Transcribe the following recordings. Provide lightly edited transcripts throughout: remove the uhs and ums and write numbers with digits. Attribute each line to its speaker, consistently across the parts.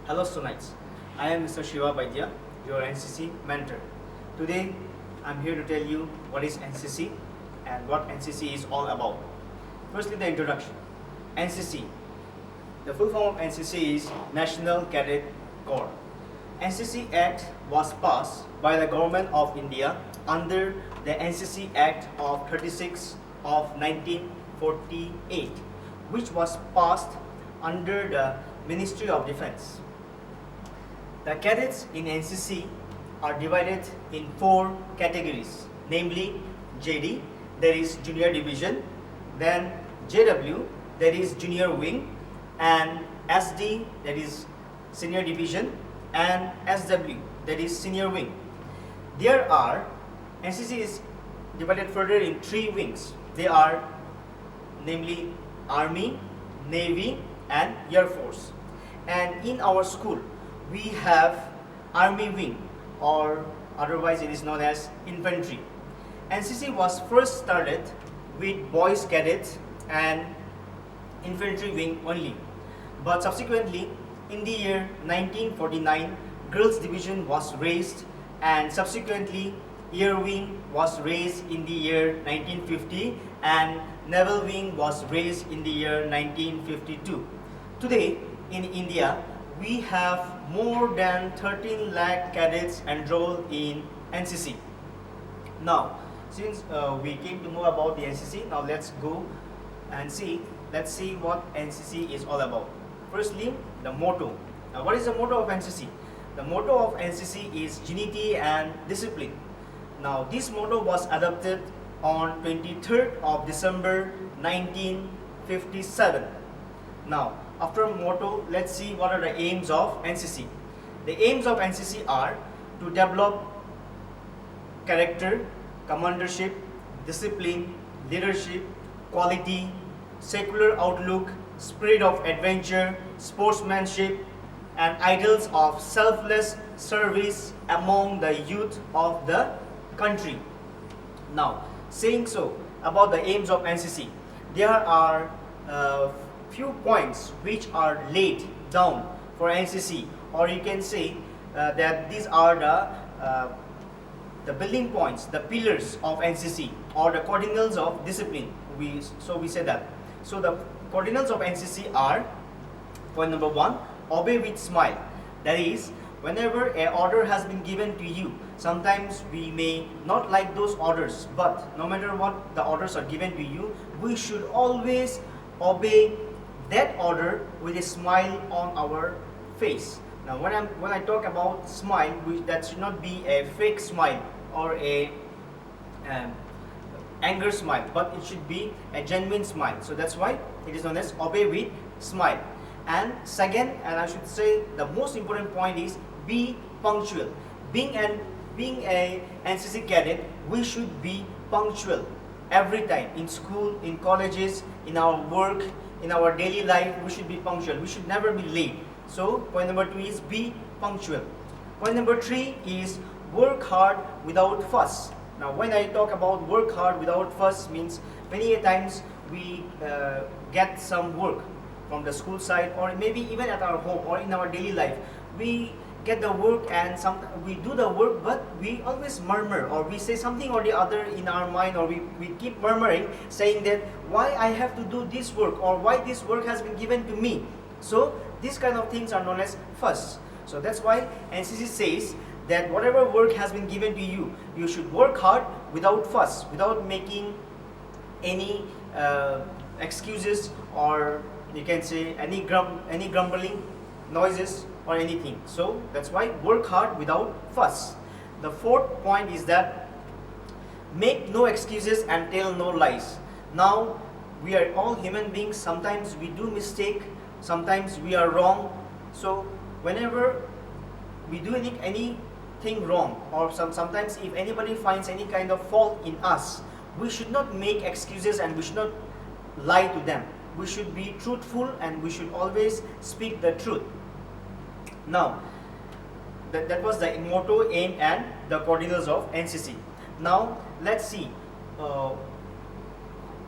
Speaker 1: Hello students, I am Mr. Shiva Vaidya, your NCC mentor. Today I am here to tell you what is NCC and what NCC is all about. Firstly, the introduction. NCC. The full form of NCC is National Cadet Corps. NCC Act was passed by the Government of India under the NCC Act of 36 of 1948, which was passed under the Ministry of Defense. The cadets in NCC are divided in 4 categories, namely JD, that is Junior Division, then JW, that is Junior Wing, and SD, that is Senior Division, and SW, that is Senior Wing. NCC is divided further in 3 wings. They are namely Army, Navy, and Air Force. And in our school, we have Army Wing, or otherwise it is known as Infantry. NCC was first started with boys cadets and Infantry Wing only, but subsequently in the year 1949, Girls Division was raised, and subsequently Air Wing was raised in the year 1950, and Naval Wing was raised in the year 1952. Today in India, we have more than 13 lakh cadets enrolled in NCC. Now, since we came to know about the NCC, now let's go and let's see what NCC is all about. Firstly, the motto. Now, what is the motto of NCC? The motto of NCC is unity and discipline. Now, this motto was adopted on 23rd of December 1957. Now, after motto, let's see what are the aims of NCC. The aims of NCC are to develop character, commandership, discipline, leadership, quality, secular outlook, spirit of adventure, sportsmanship, and ideals of selfless service among the youth of the country. Now, saying so about the aims of NCC, there are few points which are laid down for NCC, or you can say that these are the building points, the pillars of NCC, or the cardinals of discipline. We say that. So the cardinals of NCC are: point number 1, obey with smile. That is, whenever an order has been given to you, sometimes we may not like those orders, but no matter what the orders are given to you, we should always obey that order with a smile on our face. Now, when I talk about smile, that should not be a fake smile or a anger smile, but it should be a genuine smile. So that's why it is known as obey with smile. And second, and I should say the most important point, is be punctual. Being a NCC cadet, we should be punctual every time, in school, in colleges, in our work, in our daily life. We should be punctual. We should never be late. So point number 2 is be punctual. Point number 3 is work hard without fuss. Now, when I talk about work hard without fuss, means many a times we get some work from the school side, or maybe even at our home or in our daily life. We get the work and we do the work, but we always murmur, or we say something or the other in our mind, or we keep murmuring, saying that why I have to do this work, or why this work has been given to me. So these kind of things are known as fuss. So that's why NCC says that whatever work has been given to you, you should work hard without fuss, without making any excuses, or you can say any grumbling noises or anything. So that's why work hard without fuss. The 4th point is that make no excuses and tell no lies. Now, we are all human beings. Sometimes we do mistake, sometimes we are wrong. So whenever we do anything wrong, or sometimes if anybody finds any kind of fault in us, we should not make excuses and we should not lie to them. We should be truthful and we should always speak the truth. Now, that was the motto, aim, and the cardinals of NCC. Now, let's see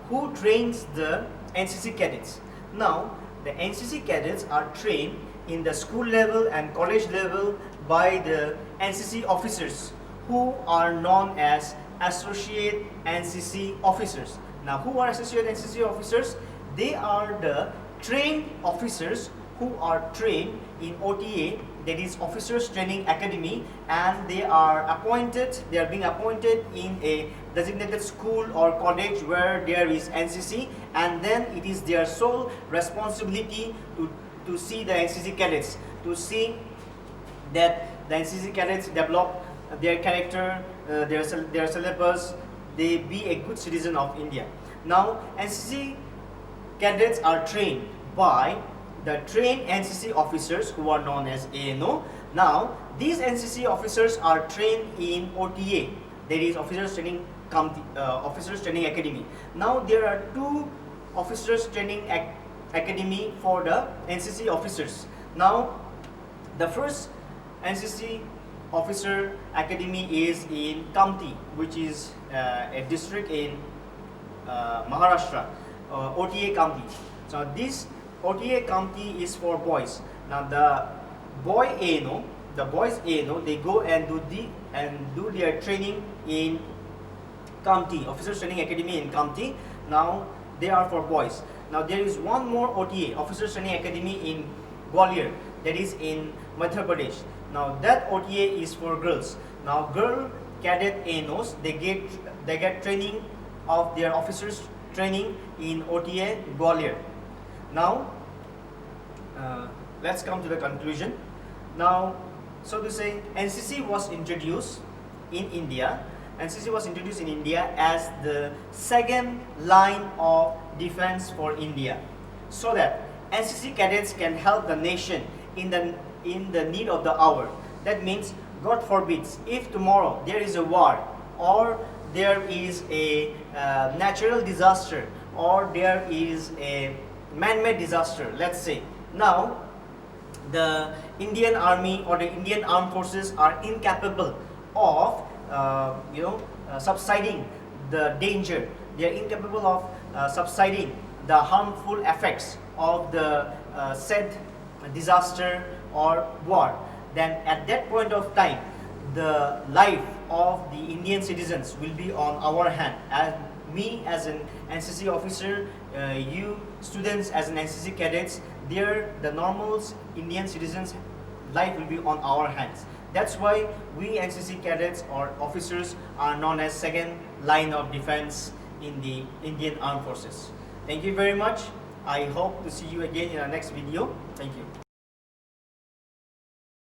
Speaker 1: who trains the NCC cadets. Now, the NCC cadets are trained in the school level and college level by the NCC officers who are known as associate NCC officers. Now, who are associate NCC officers? They are the trained officers who are trained in OTA, that is Officers Training Academy, and they are being appointed in a designated school or college where there is NCC, and then it is their sole responsibility to see the NCC cadets, to see that the NCC cadets develop their character, their syllabus, they be a good citizen of India. Now, NCC cadets are trained by the trained NCC officers who are known as ANO. Now, these NCC officers are trained in OTA, that is Officers Training Academy. Now, there are two Officers Training Academy for the NCC officers. Now, the first NCC Officer Academy is in Kamti, which is a district in Maharashtra, OTA Kamti. So this OTA Kamti is for boys. Now the boys ANO, they go and do their training in Kamti, Officers Training Academy in Kamti. Now they are for boys. Now there is one more OTA, Officers Training Academy in Gwalior, that is in Madhya Pradesh. Now that OTA is for girls. Now girl cadet ANOs, they get training of their officers training in OTA Gwalior. Now let's come to the conclusion. Now, so to say, NCC was introduced in India. NCC was introduced in India as the second line of defense for India, so that NCC cadets can help the nation in the need of the hour. That means, God forbids, if tomorrow there is a war, or there is a natural disaster, or there is a man-made disaster, let's say. Now, the Indian Army or the Indian Armed Forces are incapable of subsiding the danger. They are incapable of subsiding the harmful effects of the said disaster or war. Then at that point of time, the life of the Indian citizens will be on our hand. As me as an NCC officer, you students as an NCC cadets, the normal Indian citizens' life will be on our hands. That's why we NCC cadets or officers are known as second line of defense in the Indian Armed Forces. Thank you very much. I hope to see you again in our next video. Thank you.